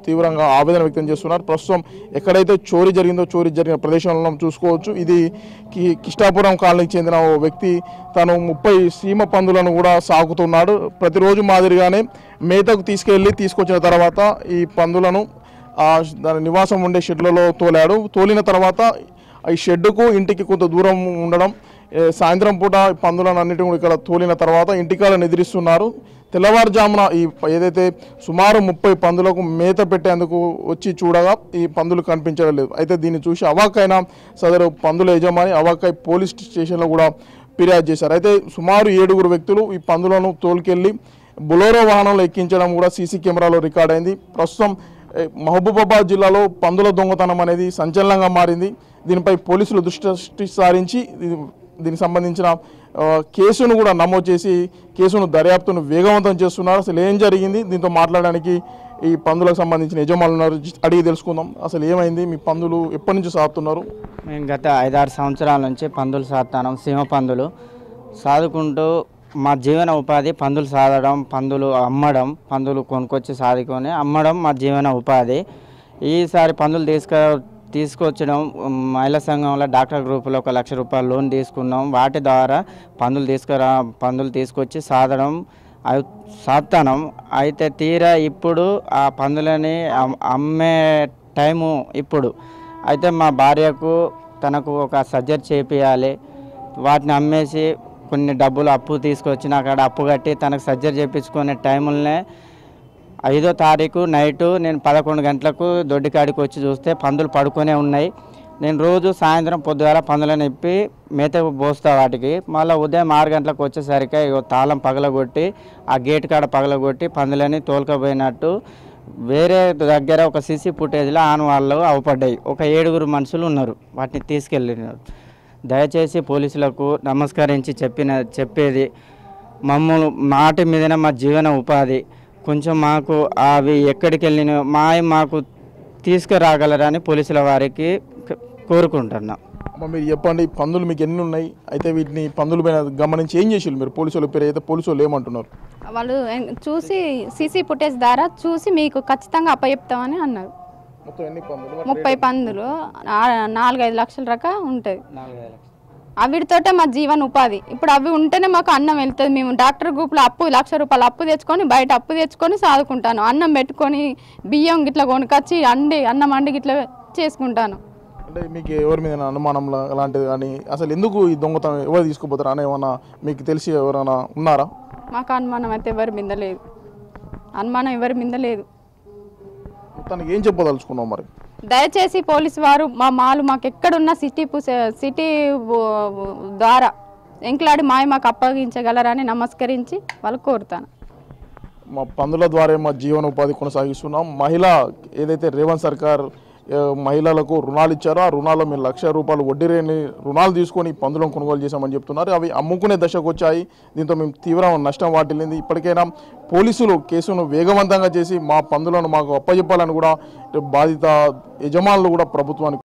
తీవ్రంగా ఆవేదన వ్యక్తం చేస్తున్నారు. ప్రస్తుతం ఎక్కడైతే చోరీ జరిగిన ప్రదేశంలో చూసుకోవచ్చు. ఇది కిష్టాపురం కాలనీకి చెందిన ఓ వ్యక్తి తను 30 సీమ పందులను కూడా సాకుతున్నాడు. ప్రతిరోజు మాదిరిగానే మేతకు తీసుకొచ్చిన తర్వాత ఈ పందులను దాని నివాసం ఉండే షెడ్లలో తోలిన తర్వాత ఈ షెడ్డుకు ఇంటికి కొంత దూరం ఉండడం, సాయంత్రం పూట పందులను అన్నిటిని ఇక్కడ తోలిన తర్వాత ఇంటికాడ నిద్రిస్తున్నారు. తెల్లవారుజామున ఏదైతే సుమారు 30 పందులకు మేత పెట్టేందుకు వచ్చి చూడగా ఈ పందులు కనిపించడం లేదు. అయితే దీన్ని చూసి అవాక్కైన సదరు పందుల యజమాని అవాక్కై పోలీస్ స్టేషన్లో కూడా ఫిర్యాదు చేశారు. అయితే సుమారు 7 వ్యక్తులు ఈ పందులను తోలుకెళ్లి బొలెరో వాహనంలో ఎక్కించడం కూడా సీసీ కెమెరాలో రికార్డ్ అయింది. ప్రస్తుతం మహబూబాబాద్ జిల్లాలో పందుల దొంగతనం అనేది సంచలనంగా మారింది. దీనిపై పోలీసులు దృష్టి సారించి దీనికి సంబంధించిన కేసును కూడా నమోదు చేసి కేసును దర్యాప్తును వేగవంతం చేస్తున్నారు. అసలు ఏం జరిగింది, దీంతో మాట్లాడడానికి ఈ పందులకు సంబంధించిన యజమానులు అడిగి తెలుసుకుందాం. అసలు ఏమైంది, మీ పందులు ఎప్పటి నుంచి సాగుతున్నారు? మేము గత 5-6 సంవత్సరాల నుంచి పందులు సాగుతాం. సీమ పందులు సాదుకుంటూ మా జీవన ఉపాధి పందులు సాదడం, పందులు అమ్మడం, పందులు కొనుక్కొచ్చి సాదుకొని అమ్మడం మా జీవన ఉపాధి. ఈసారి పందులు తీసుకొచ్చడం మహిళా సంఘంలో డాక్టర్ గ్రూపులో 1 లక్ష రూపాయలు లోన్ తీసుకున్నాం. వాటి ద్వారా పందులు తీసుకొచ్చి సాదుతాం. అయితే తీరా ఇప్పుడు ఆ పందులని అమ్మే టైము ఇప్పుడు. అయితే మా భార్యకు తనకు ఒక సర్జరీ చేపియాలి. వాటిని అమ్మేసి కొన్ని డబ్బులు అప్పు తీసుకొచ్చి అక్కడ అప్పు కట్టి తనకు సర్జరీ చేయించుకునే టైంలోనే 5వ తారీఖు నైటు నేను 11 గంటలకు దొడ్డికాడికి వచ్చి చూస్తే పందులు పడుకొనే ఉన్నాయి. నేను రోజు సాయంత్రం పొద్దుగాల పందులను ఇప్పి మేత పోస్తా వాటికి. మళ్ళీ ఉదయం 6 గంటలకు వచ్చేసరికి తాళం పగలగొట్టి ఆ గేట్ కాడ పగలగొట్టి పందులని తోలుకపోయినట్టు వేరే దగ్గర ఒక సీసీ ఫుటేజ్లో వాళ్ళు అవపడ్డాయి. ఒక 7 మనుషులు ఉన్నారు, వాటిని తీసుకెళ్ళినారు. దయచేసి పోలీసులకు నమస్కరించి చెప్పేది మమ్మల్ని మాటి మీదనే మా జీవన ఉపాధి. కొంచెం మాకు అవి ఎక్కడికి వెళ్ళిన మాకు తీసుకురాగలరని పోలీసుల వారికి కోరుకుంటున్నాం. మీరు చెప్పండి, పందులు మీకు ఎన్ని ఉన్నాయి? అయితే వీటిని పందుల పైన గమనించి ఏం చేసారు మీరు? పోలీసుల పేరు అయితే పోలీసులు ఏమంటున్నారు? వాళ్ళు చూసి సీసీ ఫుటేజ్ ద్వారా చూసి మీకు ఖచ్చితంగా అప్పచెప్తామని అన్నారు. 30 పందులు 4-5 లక్షల రకా ఉంటుంది. అవిటితోటే మా జీవన ఉపాధి. ఇప్పుడు అవి ఉంటేనే మాకు అన్నం వెళ్తుంది. మేము డాక్టర్ గ్రూప్లో 1 లక్ష రూపాయలు అప్పు తెచ్చుకొని బయట అప్పు తెచ్చుకొని సాదుకుంటాను. అన్నం పెట్టుకొని బియ్యం గిట్లా కొనుకొచ్చి అన్నం అండి గిట్లా చేసుకుంటాను. అంటే మీకు ఎవరి మీద అనుమానం అలాంటిది కానీ అసలు ఎందుకు ఈ దొంగతనం ఎవరు తీసుకుపోతారు అని ఏమన్నా మీకు తెలిసి ఎవరైనా ఉన్నారా? మాకు అనుమానం అయితే ఎవరి మీద లేదు. మొత్తానికి ఏం చెప్పదలుచుకున్నాం మరి? దయచేసి పోలీసు వారు మాకు ఎక్కడున్న సిటీ ద్వారా ఎంక్లాడి మాకు అప్పగించగలరని నమస్కరించి వాళ్ళు కోరుతాను. మా పందుల ద్వారా మా జీవనోపాధి కొనసాగిస్తున్నాం. ఏదైతే రేవంత్ సర్కార్ మహిళలకు రుణాలు ఇచ్చారో ఆ రుణాల్లో మేము 1 లక్ష రూపాయలు వడ్డీ లేని రుణాలు తీసుకొని పందులను కొనుగోలు చేశామని చెప్తున్నారు. అవి అమ్ముకునే దశకు వచ్చాయి. దీంతో మేము తీవ్రమైన నష్టం వాటిల్లింది. ఇప్పటికైనా పోలీసులు కేసును వేగవంతంగా చేసి మా పందులను మాకు అప్పచెప్పాలని కూడా బాధిత యజమానులు కూడా ప్రభుత్వానికి